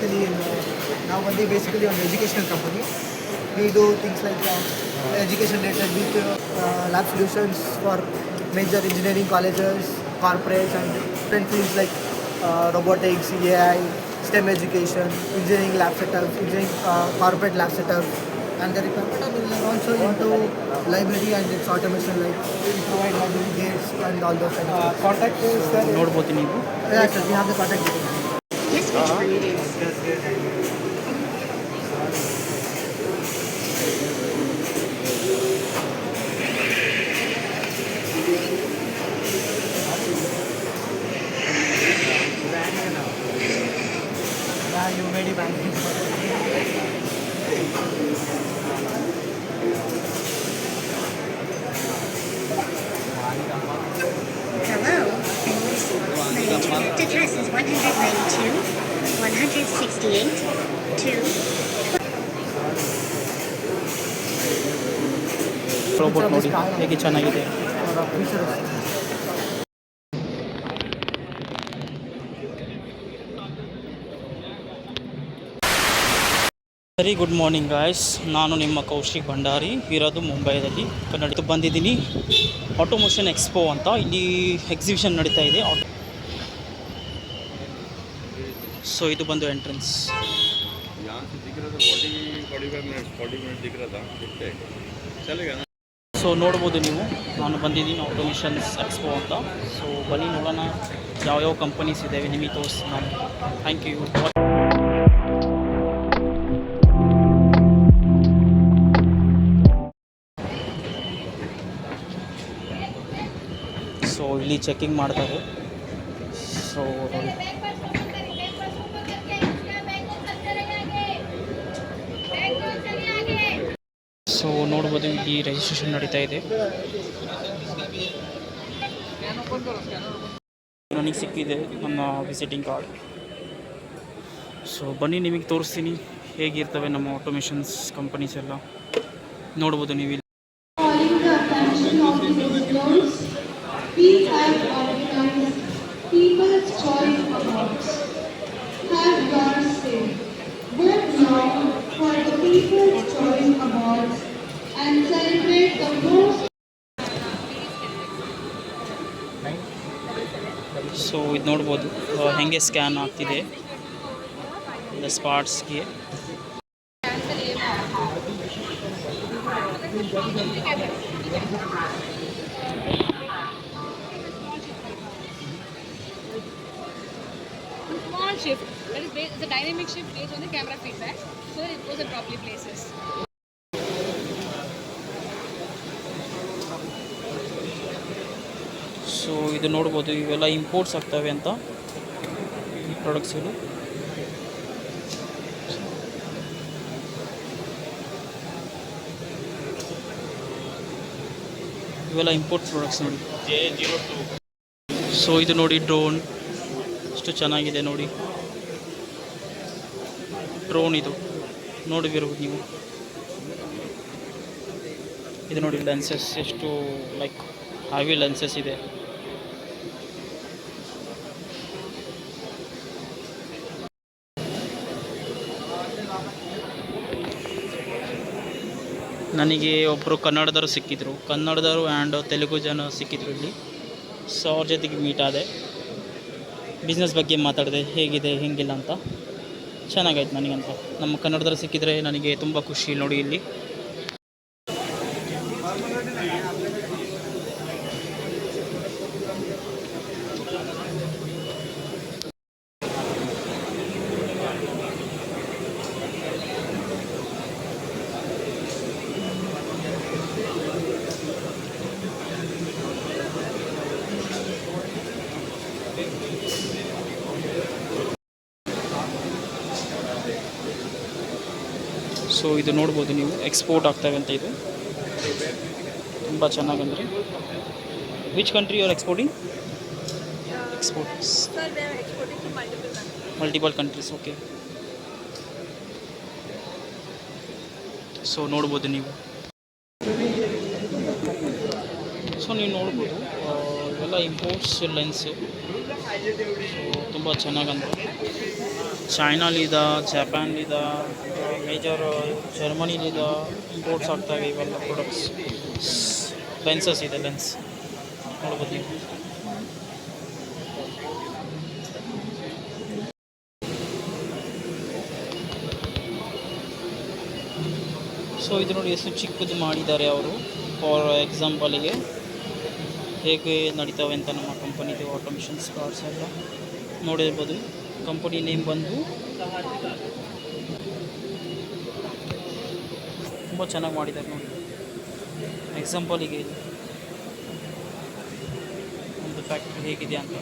basically now one day basically an educational company. We do things like education related with lab solutions for major engineering colleges, corporates, and different fields like robotics, AI, STEM education, engineering lab setups, engineering corporate lab setups, and the requirement we are also into library and its automation, like we provide library gates and all those kind of things. Contact is ನೋಡ್ಬೋದು ನೀವು. yeah, sir, we have the contact details. This which breed is? Yeah, you made it banking. Hello, and listen. My internet address is 192, 168, 2. Robot ನೋಡಿ ಹೇಗೆ ಚೆನ್ನಾಗಿದೆ. Very good morning guys, ನಾನು ನಿಮ್ಮ ಕೌಶಿಕ್ ಭಂಡಾರಿ ಇರೋದು ಮುಂಬೈದಲ್ಲಿ ಕನ್ನಡ ಬಂದಿದ್ದೀನಿ. ಆಟೋಮೋಷನ್ expo ಅಂತ ಇಲ್ಲಿ ಎಕ್ಸಿಬಿಷನ್ ನಡೀತಾ ಇದೆ. ಸೊ ಇದು ಬಂದು ಎಂಟ್ರೆನ್ಸ್. ಸೊ ನೋಡ್ಬೋದು ನೀವು, ನಾನು ಬಂದಿದ್ದೀನಿ ಆಟೋಮೇಷನ್ಸ್ ಎಕ್ಸ್ಪೋ ಅಂತ. ಸೊ ಬನ್ನಿ ನೋಡೋಣ ಯಾವ್ಯಾವ ಕಂಪನೀಸ್ ಇದ್ದಾವೆ, ನಿಮಗೆ ತೋರಿಸಿ ನಾನು. Thank you. ಸೊ ಇಲ್ಲಿ ಚೆಕಿಂಗ್ ಮಾಡ್ತಾರೆ. ಸೊ ನೋಡಿ, ಸೊ ನೋಡ್ಬೋದು ಇಲ್ಲಿ ರಿಜಿಸ್ಟ್ರೇಷನ್ ನಡೀತಾ ಇದೆ. ನನಗೆ ಸಿಕ್ಕಿದೆ ನನ್ನ ವಿಸಿಟಿಂಗ್ ಕಾರ್ಡ್. ಸೊ ಬನ್ನಿ ನಿಮಗೆ ತೋರಿಸ್ತೀನಿ ಹೇಗಿರ್ತವೆ ನಮ್ಮ ಆಟೋಮೇಷನ್ಸ್ ಕಂಪನೀಸ್ ಎಲ್ಲ. ನೋಡ್ಬೋದು ನೀವು ಇಲ್ಲಿ. We have organized People's Choice Awards. Have your say. Vote now for the People's Choice Awards and celebrate the most. So ಇದು ನೋಡ್ಬೋದು ಹೇಗೆ ಸ್ಕ್ಯಾನ್ ಆಗ್ತಿದೆ the ಸ್ಪಾಟ್ಸ್ಗೆ. Small shift, that is based, it's a dynamic shift based on the camera feedback, so that it goes in properly places. So ಇದು ನೋಡ್ಬೋದು ಇವೆಲ್ಲ imports ಆಗ್ತವೆ ಅಂತ ಈ ಪ್ರಾಡಕ್ಟ್ಸ್ಗಳು. ಇವೆಲ್ಲ ಇಂಪೋರ್ಟ್ ಪ್ರಾಡಕ್ಟ್ಸ್ ನೋಡಿ. ಸೊ ಇದು ನೋಡಿ ಡ್ರೋನ್ ಎಷ್ಟು ಚೆನ್ನಾಗಿದೆ ನೋಡಿ. ಡ್ರೋನ್ ಇದು ನೋಡಿದಿರ್ಬೋದು ನೀವು. ಇದು ನೋಡಿ ಲೆನ್ಸಸ್ ಎಷ್ಟು ಲೈಕ್ ಹೆವಿ ಲೆನ್ಸಸ್ ಇದೆ. ನನಗೆ ಒಬ್ಬರು ಕನ್ನಡದವರು ಸಿಕ್ಕಿದ್ರು, ಕನ್ನಡದವರು ಆ್ಯಂಡ್ ತೆಲುಗು ಜನ ಸಿಕ್ಕಿದ್ರು ಇಲ್ಲಿ. ಸೊ ಅವ್ರ ಜೊತೆಗೆ ಮೀಟ್ ಆದೆ, ಬಿಸ್ನೆಸ್ ಬಗ್ಗೆ ಮಾತಾಡಿದೆ, ಹೇಗಿದೆ ಹೇಗಿಲ್ಲ ಅಂತ. ಚೆನ್ನಾಗಾಯ್ತು ನನಗಂತ. ನಮ್ಮ ಕನ್ನಡದವರು ಸಿಕ್ಕಿದರೆ ನನಗೆ ತುಂಬ ಖುಷಿ ನೋಡಿ ಇಲ್ಲಿ. ಸೊ ಇದು ನೋಡ್ಬೋದು ನೀವು, ಎಕ್ಸ್ಪೋರ್ಟ್ ಆಗ್ತವೆ ಅಂತ. ಇದು ತುಂಬ ಚೆನ್ನಾಗಂದರೆ. Which country you are exporting? Exports. Sir, they are exporting to multiple countries. Multiple countries, okay. So ನೋಡ್ಬೋದು ನೀವು. ಸೊ ನೀವು ನೋಡ್ಬೋದು ಇವೆಲ್ಲ ಇಂಪೋರ್ಟ್ಸ್ ಲೆನ್ಸು. ಸೊ ತುಂಬ ಚೆನ್ನಾಗಂದ್ರೆ ಚೈನಾಲಿದ, ಜಪಾನ್ಲಿದ, ಮೇಜರ್ ಜರ್ಮನಿಲಿದ ಇಂಪೋರ್ಟ್ಸ್ ಆಗ್ತವೆ ಇವೆಲ್ಲ ಪ್ರಾಡಕ್ಟ್ಸ್. ಲೆನ್ಸಸ್ ಇದೆ, ಲೆನ್ಸ್ ನೋಡ್ಬೋದು ನೀವು. ಸೊ ಇದು ನೋಡಿ ಎಷ್ಟು ಚಿಕ್ಕದು ಮಾಡಿದ್ದಾರೆ ಅವರು. ಫಾರ್ ಎಕ್ಸಾಂಪಲಿಗೆ ಹೇಗೆ ನಡೀತವೆ ಅಂತ ನಮ್ಮ ಕಂಪನಿದು ಆಟೋಮೇಷನ್ಸ್ ಕಾರ್ಡ್ಸ್ ಎಲ್ಲ ನೋಡಿರ್ಬೋದು. ಕಂಪನಿ ನೇಮ್ ಬಂದು ತುಂಬ ಚೆನ್ನಾಗಿ ಮಾಡಿದ್ದಾರೆ ನೋಡಿ. ಎಕ್ಸಾಂಪಲಿಗೆ ಒಂದು ಫ್ಯಾಕ್ಟ್ರಿ ಹೇಗಿದೆ ಅಂತ.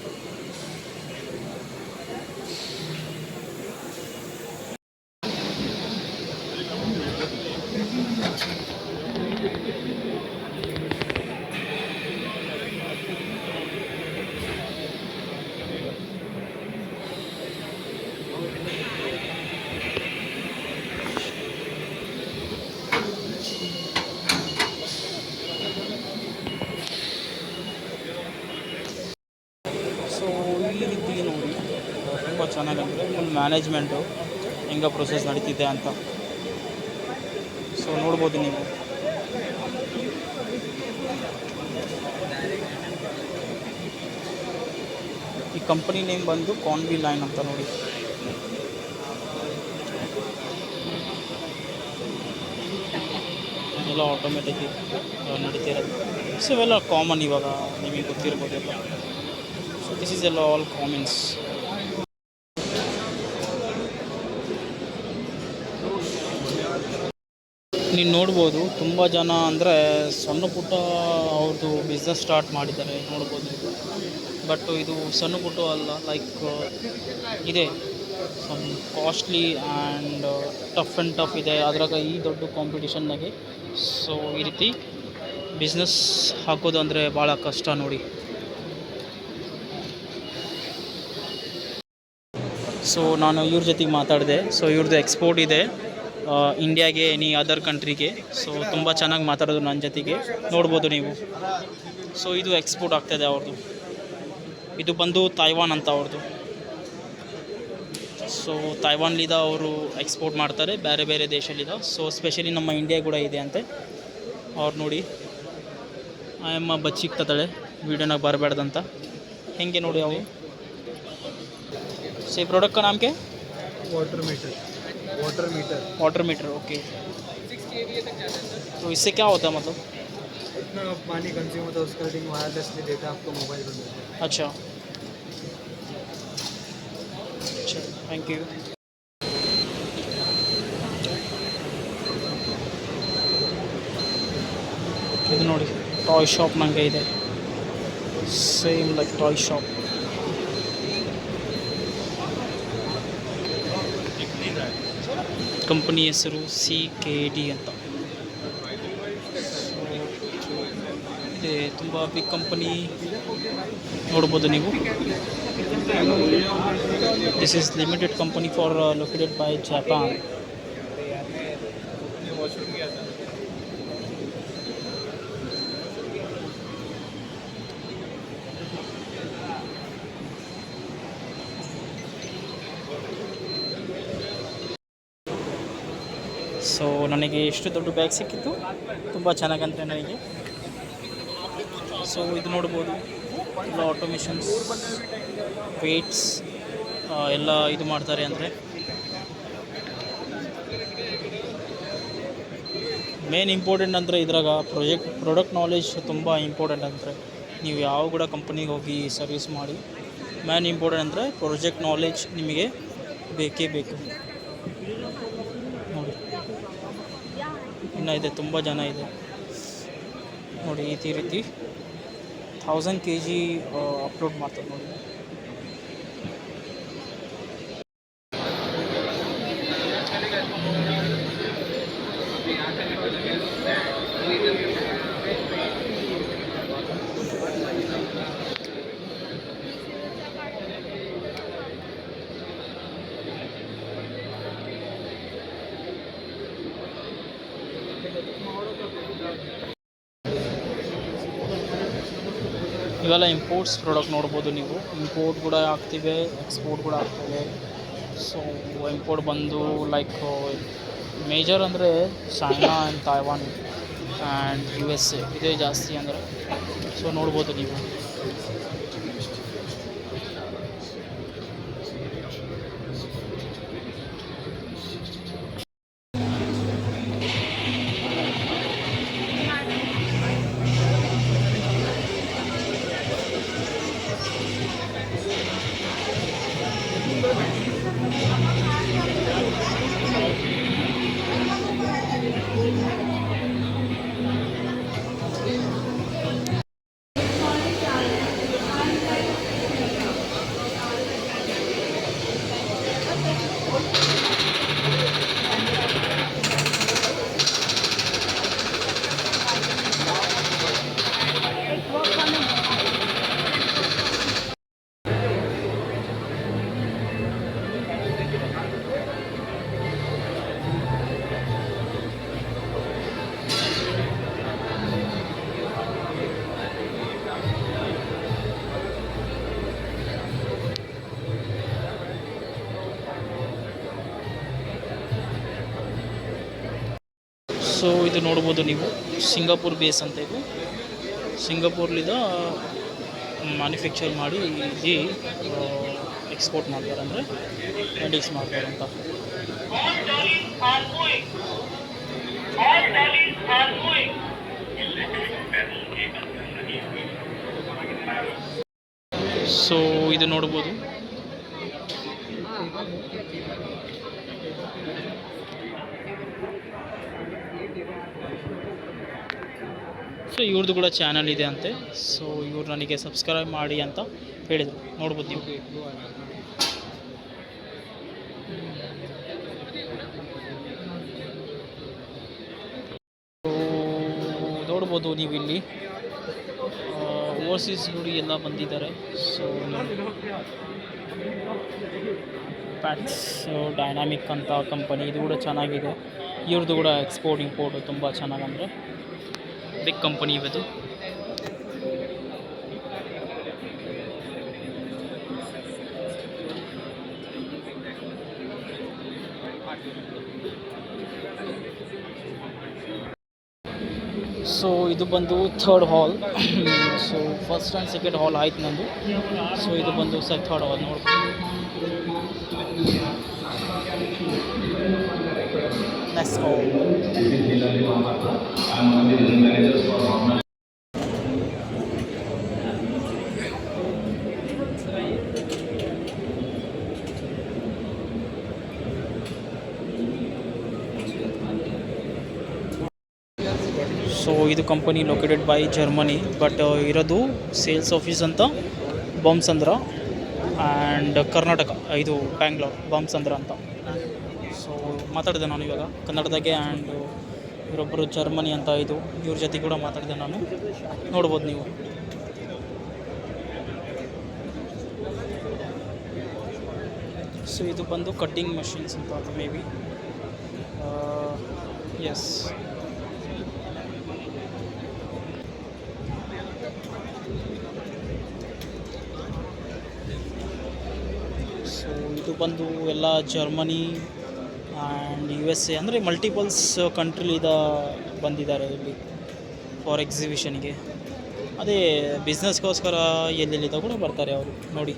ಸೊ ಈ ರೀತಿ ನೋಡಿ ತುಂಬ ಚೆನ್ನಾಗಂದರೆ ಫುಲ್ ಮ್ಯಾನೇಜ್ಮೆಂಟು ಹೆಂಗೆ ಪ್ರೊಸೆಸ್ ನಡೀತಿದೆ ಅಂತ. ಸೊ ನೋಡ್ಬೋದು ನೀವು. ಈ ಕಂಪನಿ ನೇಮ್ ಬಂದು ಕಾನ್ವಿ ಲೈನ್ ಅಂತ ನೋಡಿ. ಎಲ್ಲ ಆಟೋಮೆಟಿಕ್ ನಡೀತಿರೋದು. ಸೊ ಇವೆಲ್ಲ ಕಾಮನ್, ಇವಾಗ ನಿಮಗೆ ಗೊತ್ತಿರ್ಬೋದು ಎಲ್ಲ. ಸೊ ದಿಸ್ ಈಸ್ ಎಲ್ಲ ಆಲ್ ಕಾಮನ್ಸ್. ನೀವು ನೋಡ್ಬೋದು ತುಂಬ ಜನ ಅಂದರೆ ಸಣ್ಣ ಪುಟ್ಟ ಅವ್ರದ್ದು ಬಿಸ್ನೆಸ್ ಸ್ಟಾರ್ಟ್ ಮಾಡಿದ್ದಾರೆ ನೋಡ್ಬೋದು. ಬಟ್ ಇದು ಸಣ್ಣ ಪುಟ್ಟ ಅಲ್ಲ, ಲೈಕ್ ಇದೆ ಸಮ್ ಕಾಸ್ಟ್ಲಿ ಆ್ಯಂಡ್ ಟಫ್ ಇದೆ ಅದ್ರಾಗ ಈ ದೊಡ್ಡ ಕಾಂಪಿಟಿಷನ್ನಾಗೆ. ಸೊ ಈ ರೀತಿ ಬಿಸ್ನೆಸ್ ಹಾಕೋದು ಅಂದರೆ ಭಾಳ ಕಷ್ಟ ನೋಡಿ. ಸೊ ನಾನು ಇವ್ರ ಜೊತೆಗೆ ಮಾತಾಡಿದೆ. ಸೊ ಇವ್ರದ್ದು ಎಕ್ಸ್ಪೋರ್ಟ್ ಇದೆ ಇಂಡಿಯಾಗೆ, ಎನಿ ಅದರ್ ಕಂಟ್ರಿಗೆ. ಸೊ ತುಂಬ ಚೆನ್ನಾಗಿ ಮಾತಾಡೋದು ನನ್ನ ಜೊತೆಗೆ, ನೋಡ್ಬೋದು ನೀವು. ಸೊ ಇದು ಎಕ್ಸ್ಪೋರ್ಟ್ ಆಗ್ತಾಯಿದೆ ಅವ್ರದ್ದು. ಇದು ಬಂದು ತೈವಾನ್ ಅಂತ ಅವ್ರದ್ದು. ಸೊ ತೈವಾನ್ಲಿದ ಅವರು ಎಕ್ಸ್ಪೋರ್ಟ್ ಮಾಡ್ತಾರೆ ಬೇರೆ ಬೇರೆ ದೇಶಲಿದ. ಸೊ ಸ್ಪೆಷಲಿ ನಮ್ಮ ಇಂಡಿಯಾ ಕೂಡ ಇದೆ ಅಂತೆ. ಅವ್ರು ನೋಡಿ ಆಯಮ್ಮ ಬಚ್ಚಿಕ್ತತಾಳೆ ವೀಡಿಯೋನಾಗ ಬರಬೇಡ್ದಂತ ಹೆಂಗೆ ನೋಡಿ ಅವು. ಸೊ ಈ ಪ್ರಾಡಕ್ಟ್ का नाम क्या है? Water meter okay. तो इससे क्या होता है मतलब? इतना पानी कंज्यूम होता है उसका रीडिंग वायरलेसली देता है आपको मोबाइल पर. अच्छा अच्छा, थैंक यू. ಇದು ನೋಡಿ ಟಾಯ್ ಶಾಪ್ ನಂಗೆ ಇದೆ, same like toy shop. Company ಹೆಸರು CKD ಅಂತ ಇದೆ. ತುಂಬ ಬಿಗ್ ಕಂಪನಿ ನೋಡ್ಬೋದು ನೀವು. This is limited company for located by Japan. So ನನಗೆ ಎಷ್ಟು ದೊಡ್ಡ ಬ್ಯಾಗ್ ಸಿಕ್ಕಿತ್ತು, ತುಂಬ ಚೆನ್ನಾಗಂದರೆ ನನಗೆ. ಸೊ ಇದು ನೋಡ್ಬೋದು ಎಲ್ಲ ಆಟೋಮೇಷನ್ಸ್, ವೇಟ್ಸ್ ಎಲ್ಲ ಇದು ಮಾಡ್ತಾರೆ. ಅಂದರೆ ಮೇನ್ ಇಂಪಾರ್ಟೆಂಟ್ ಅಂದರೆ ಇದ್ರಾಗ ಪ್ರಾಡಕ್ಟ್ ನಾಲೆಜ್ ತುಂಬ ಇಂಪಾರ್ಟೆಂಟ್. ಅಂದರೆ ನೀವು ಯಾವ ಕೂಡ ಕಂಪ್ನಿಗೆ ಹೋಗಿ ಸರ್ವಿಸ್ ಮಾಡಿ, ಮೇನ್ ಇಂಪಾರ್ಟೆಂಟ್ ಅಂದರೆ ಪ್ರಾಜೆಕ್ಟ್ ನಾಲೆಜ್ ನಿಮಗೆ ಬೇಕೇ ಬೇಕು ನೋಡಿ. ಇನ್ನು ಇದೆ, ತುಂಬ ಜನ ಇದೆ ನೋಡಿ. ಈ ರೀತಿ 1000 kg ಅಪ್ಲೋಡ್ ಮಾಡ್ತಾರೆ ನೋಡಿ. ಇವೆಲ್ಲ ಇಂಪೋರ್ಟ್ಸ್ ಪ್ರಾಡಕ್ಟ್ ನೋಡ್ಬೋದು ನೀವು. ಇಂಪೋರ್ಟ್ ಕೂಡ ಆಗ್ತಿವೆ, ಎಕ್ಸ್ಪೋರ್ಟ್ ಕೂಡ ಆಗ್ತವೆ. ಸೊ ಇಂಪೋರ್ಟ್ ಬಂದು ಲೈಕ್ ಮೇಜರ್ ಅಂದರೆ China and Taiwan and U S A ಇದೇ ಜಾಸ್ತಿ ಅಂದರೆ. ಸೊ ನೋಡ್ಬೋದು ನೀವು. ಸೊ ಇದು ನೋಡ್ಬೋದು ನೀವು, ಸಿಂಗಾಪುರ್ ಬೇಸ್ ಅಂತ ಇದು. ಸಿಂಗಾಪುರ್ಲಿಂದ ಮ್ಯಾನುಫ್ಯಾಕ್ಚರ್ ಮಾಡಿ ಇಲ್ಲಿ ಎಕ್ಸ್ಪೋರ್ಟ್ ಮಾಡ್ತಾರೆ, ಅಂದರೆ ರೆಡೀಸ್ ಮಾಡ್ತಾರೆ ಅಂತ. ಸೊ ಇದು ನೋಡ್ಬೋದು. ಸೊ ಇವ್ರದ್ದು ಕೂಡ ಚಾನಲ್ ಇದೆ ಅಂತೆ. ಸೊ ಇವ್ರು ನನಗೆ ಸಬ್ಸ್ಕ್ರೈಬ್ ಮಾಡಿ ಅಂತ ಹೇಳಿದರು, ನೋಡ್ಬೋದು ನೀವು. ನೋಡ್ಬೋದು ನೀವು ಇಲ್ಲಿ ಓವರ್ಸೀಸ್ ನೋಡಿ ಎಲ್ಲ ಬಂದಿದ್ದಾರೆ. ಸೊ ಪ್ಯಾಟ್ಸ್ ಡೈನಾಮಿಕ್ ಅಂತ ಕಂಪನಿ, ಇದು ಕೂಡ ಚೆನ್ನಾಗಿದೆ. ಇವ್ರದ್ದು ಕೂಡ ಎಕ್ಸ್ಪೋರ್ಟ್ ಇಂಪೋರ್ಟ್ ತುಂಬ ಚೆನ್ನಾಗಂದರೆ ಬಿಗ್ ಕಂಪನಿ ಇವತ್ತು. ಸೊ ಇದು ಬಂದು third hall. So first and second hall ಆಯ್ತು ನಂದು. ಸೊ ಇದು ಬಂದು ಥರ್ಡ್ ಹಾಲ್ ನೋಡ್ಬೋದು. Next hall. ಸೊ ಇದು company located by Germany, but ಇರೋದು ಸೇಲ್ಸ್ ಆಫೀಸ್ ಅಂತ ಬಾಂಬ್ಸಂದ್ರ ಆ್ಯಂಡ್ ಕರ್ನಾಟಕ, ಇದು ಬ್ಯಾಂಗ್ಳೂರ್ ಬಾಂಬ್ಸಂದ್ರ ಅಂತ. ಸೊ ಮಾತಾಡಿದೆ ನಾನು ಇವಾಗ ಕನ್ನಡದಾಗೆ. ಆ್ಯಂಡ್ ಇವರೊಬ್ಬರು ಜರ್ಮನಿ ಅಂತ, ಇದು ಇವ್ರ ಜೊತೆ ಕೂಡ ಮಾತಾಡಿದೆ ನಾನು, ನೋಡ್ಬೋದು ನೀವು. ಸೊ ಇದು ಬಂದು ಕಟ್ಟಿಂಗ್ ಮಷಿನ್ಸ್ ಅಂತ ಮೇ ಬಿ, ಎಸ್. ಸೊ ಇದು ಬಂದು ಎಲ್ಲ Germany and U S A, ಅಂದರೆ ಮಲ್ಟಿಪಲ್ಸ್ ಕಂಟ್ರಿಲಿದ ಬಂದಿದ್ದಾರೆ ಇಲ್ಲಿ ಫಾರ್ ಎಕ್ಸಿಬಿಷನ್ಗೆ. ಅದೇ ಬಿಸ್ನೆಸ್ಗೋಸ್ಕರ ಎಲ್ಲೆಲ್ಲಿದ್ದ ಕೂಡ ಬರ್ತಾರೆ ಅವರು, ನೋಡಿ.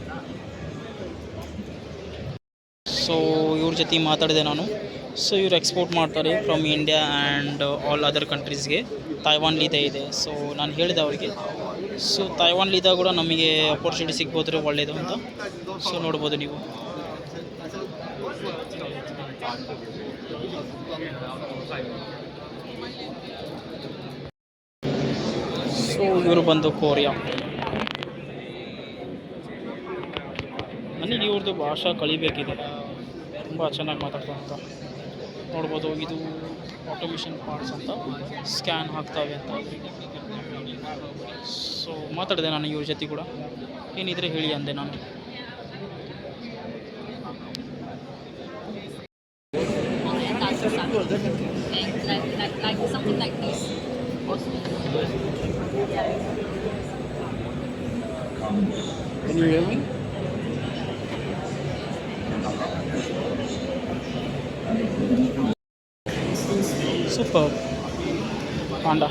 ಸೊ ಇವ್ರ ಜೊತೆ ಮಾತಾಡಿದೆ ನಾನು. ಸೊ ಇವ್ರು ಎಕ್ಸ್ಪೋರ್ಟ್ ಮಾಡ್ತಾರೆ from India and all other ಕಂಟ್ರೀಸ್ಗೆ. ತೈವಾನ್ಲಿದೆ ಇದೆ. ಸೊ ನಾನು ಹೇಳಿದೆ ಅವರಿಗೆ, ಸೊ ತೈವಾನ್ಲಿದ್ದ ಕೂಡ ನಮಗೆ ಅಪರ್ಚುನಿಟಿ ಸಿಗ್ಬೋದ್ರೆ ಒಳ್ಳೆಯದು ಅಂತ. ಸೊ ನೋಡ್ಬೋದು ನೀವು. ಸೊ ಇವರು ಬಂದು ಕೊರಿಯಾ. ನನಗೆ ಇವ್ರದ್ದು ಭಾಷಾ ಕಲಿಬೇಕಿದೆ, ತುಂಬ ಚೆನ್ನಾಗಿ ಮಾತಾಡ್ತಾರೆ ಅಂತ. ನೋಡ್ಬೋದು ಇದು ಆಟೋಮೇಷನ್ ಪಾರ್ಟ್ಸ್ ಅಂತ, ಸ್ಕ್ಯಾನ್ ಆಗ್ತವೆ ಅಂತ. ಸೊ ಮಾತಾಡಿದೆ ನಾನು ಇವ್ರ ಜೊತೆ ಕೂಡ, ಏನಿದ್ರೆ ಹೇಳಿ ಅಂದೆ ನಾನು. Like something like this. Can you hear me? Super panda.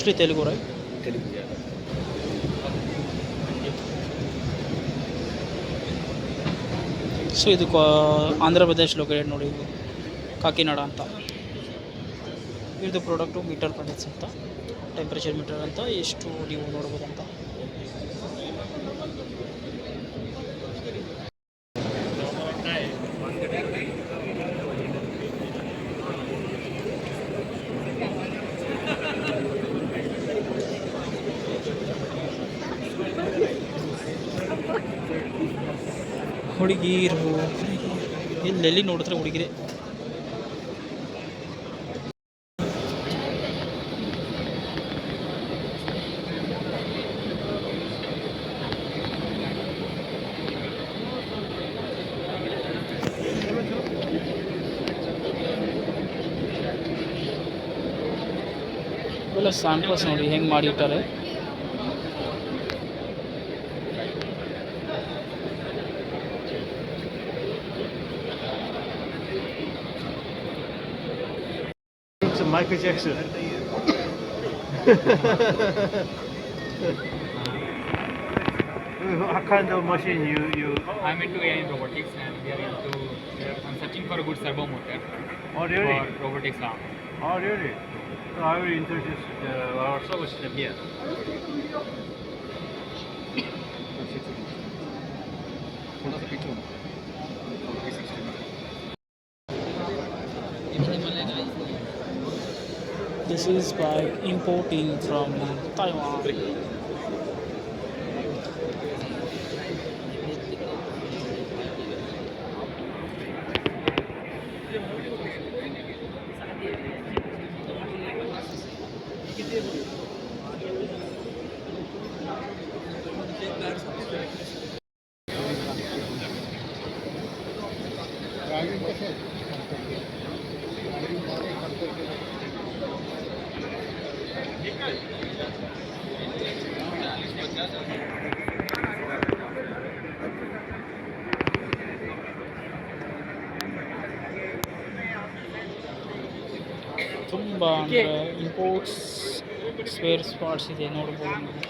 Shri Telugu right. So ಇದು ಆಂಧ್ರ ಪ್ರದೇಶ್ ಲೊಕೇಟೆಡ್ ನೋಡಿ, ಇದು ಕಾಕಿನಾಡ ಅಂತ. ಇದು ಪ್ರಾಡಕ್ಟು ಮೀಟರ್ ಕಂಡೆನ್ಸ್ ಅಂತ, ಟೆಂಪ್ರೇಚರ್ ಮೀಟರ್ ಅಂತ, ಎಷ್ಟು ನೀವು ನೋಡ್ಬೋದು ಅಂತ. ಹುಡುಗಿರು ಎಲ್ಲೆಲ್ಲಿ ನೋಡಿದ್ರೆ ಹುಡುಗಿರೆ. ಇವೆಲ್ಲ ಸ್ಯಾಂಪಲ್ಸ್ ನೋಡಿ ಹೆಂಗೆ ಮಾಡಿರ್ತಾರೆ. Michael Jackson. What kind of machine you? I'm into AI and robotics, and I'm searching for a good servo motor Oh really? for robotics. Oh really? So I will introduce our servo system here. This is by importing from Taiwan. ತುಂಬ ಅಂದರೆ imports spare parts ಇದೆ ನೋಡ್ಬೋದು ನೀವು.